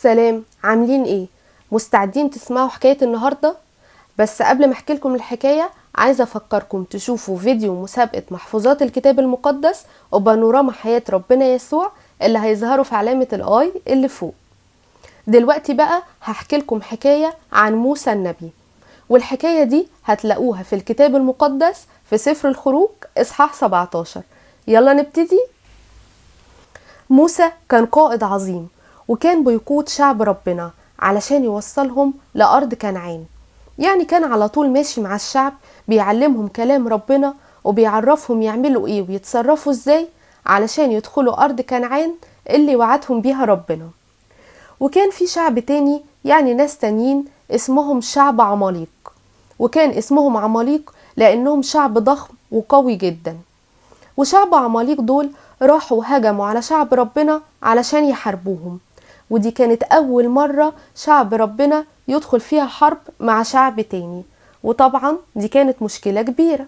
سلام، عاملين ايه؟ مستعدين تسمعوا حكاية النهاردة؟ بس قبل ما احكي لكم الحكاية عايزة افكركم تشوفوا فيديو مسابقة محفوظات الكتاب المقدس وبانوراما حياة ربنا يسوع اللي هيظهروا في علامة الاي اللي فوق. دلوقتي بقى هحكي لكم حكاية عن موسى النبي، والحكاية دي هتلاقوها في الكتاب المقدس في سفر الخروج اصحاح 17. يلا نبتدي. موسى كان قائد عظيم، وكان بيقود شعب ربنا علشان يوصلهم لأرض كنعان. يعني كان على طول ماشي مع الشعب، بيعلمهم كلام ربنا وبيعرفهم يعملوا ايه ويتصرفوا ازاي علشان يدخلوا أرض كنعان اللي وعدهم بيها ربنا. وكان في شعب تاني، يعني ناس تانيين اسمهم شعب عماليق، وكان اسمهم عماليق لأنهم شعب ضخم وقوي جدا. وشعب عماليق دول راحوا هجموا على شعب ربنا علشان يحاربوهم، ودي كانت أول مرة شعب ربنا يدخل فيها حرب مع شعب تاني، وطبعا دي كانت مشكلة كبيرة.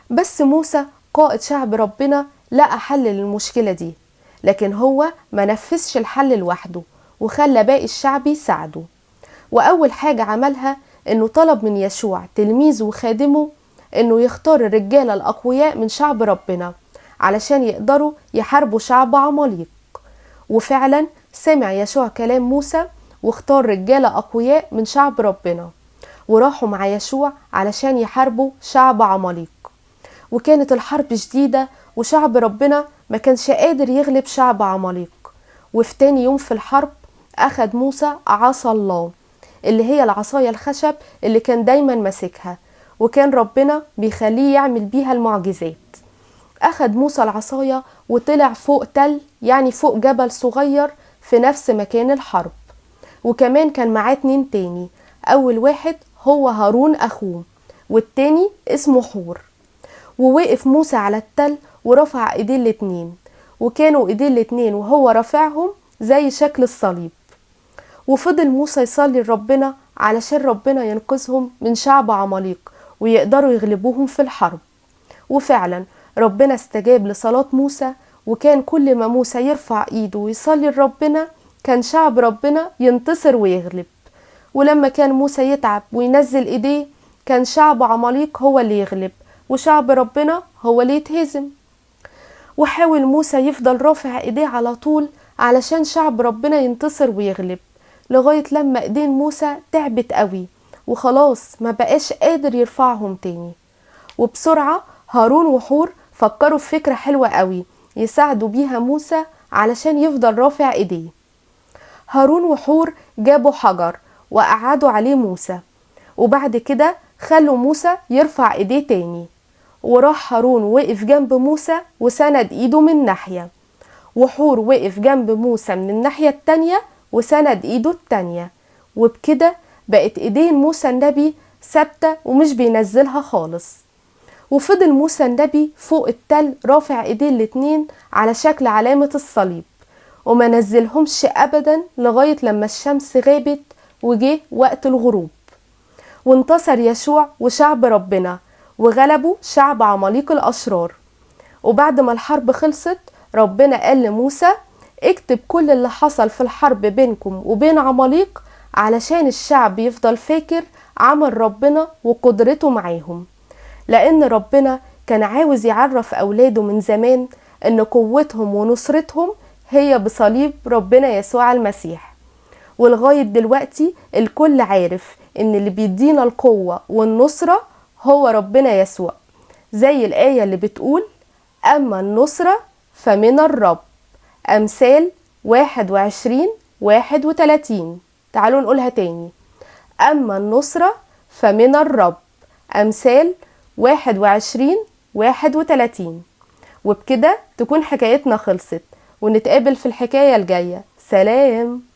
بس موسى قائد شعب ربنا لقى حل للمشكلة دي، لكن هو ما نفذش الحل لوحده وخلى باقي الشعب يساعده. وأول حاجة عملها إنه طلب من يشوع تلميذه وخادمه إنه يختار الرجالة الأقوياء من شعب ربنا علشان يقدروا يحاربوا شعب عماليق. وفعلا سمع يشوع كلام موسى واختار رجالة أقوياء من شعب ربنا، وراحوا مع يشوع علشان يحاربوا شعب عماليق. وكانت الحرب شديدة، وشعب ربنا ما كانش قادر يغلب شعب عماليق. وفي تاني يوم في الحرب أخد موسى عصا الله، اللي هي العصاية الخشب اللي كان دايما ماسكها، وكان ربنا بيخليه يعمل بيها المعجزات. أخد موسى العصاية وطلع فوق تل، يعني فوق جبل صغير في نفس مكان الحرب. وكمان كان معاه 2 تاني، أول واحد هو هارون أخوه، والتاني اسمه حور. ووقف موسى على التل ورفع ايديه الاتنين، وكانوا ايديه الاتنين وهو رافعهم زي شكل الصليب. وفضل موسى يصلي لربنا علشان ربنا ينقذهم من شعب عماليق ويقدروا يغلبوهم في الحرب. وفعلا ربنا استجاب لصلاة موسى، وكان كل ما موسى يرفع ايده ويصلي لربنا كان شعب ربنا ينتصر ويغلب. ولما كان موسى يتعب وينزل ايديه كان شعب عماليق هو اللي يغلب وشعب ربنا هو اللي يتهزم. وحاول موسى يفضل رافع ايديه على طول علشان شعب ربنا ينتصر ويغلب، لغاية لما ايدين موسى تعبت قوي وخلاص ما بقاش قادر يرفعهم تاني. وبسرعة هارون وحور فكروا في فكرة حلوة قوي يساعدوا بيها موسى علشان يفضل رافع ايديه. هارون وحور جابوا حجر وقعدوا عليه موسى، وبعد كده خلوا موسى يرفع ايديه تاني. وراح هارون وقف جنب موسى وسند ايده من ناحية، وحور وقف جنب موسى من الناحية التانية وسند ايده التانية. وبكده بقت ايدين موسى النبي ثابتة ومش بينزلها خالص. وفضل موسى النبي فوق التل رافع ايديه الاتنين على شكل علامة الصليب، وما نزلهمش ابدا لغاية لما الشمس غابت وجه وقت الغروب. وانتصر يشوع وشعب ربنا وغلبوا شعب عماليق الأشرار. وبعد ما الحرب خلصت ربنا قال لموسى اكتب كل اللي حصل في الحرب بينكم وبين عماليق علشان الشعب يفضل فاكر عمل ربنا وقدرته معاهم، لأن ربنا كان عاوز يعرف أولاده من زمان أن قوتهم ونصرتهم هي بصليب ربنا يسوع المسيح. ولغاية دلوقتي الكل عارف ان اللي بيدينا القوة والنصرة هو ربنا يسوع، زي الآية اللي بتقول أما النصرة فمن الرب، أمثال 21:31. تعالوا نقولها تاني، أما النصرة فمن الرب، أمثال 21:31. وبكده تكون حكايتنا خلصت، ونتقابل في الحكاية الجاية. سلام.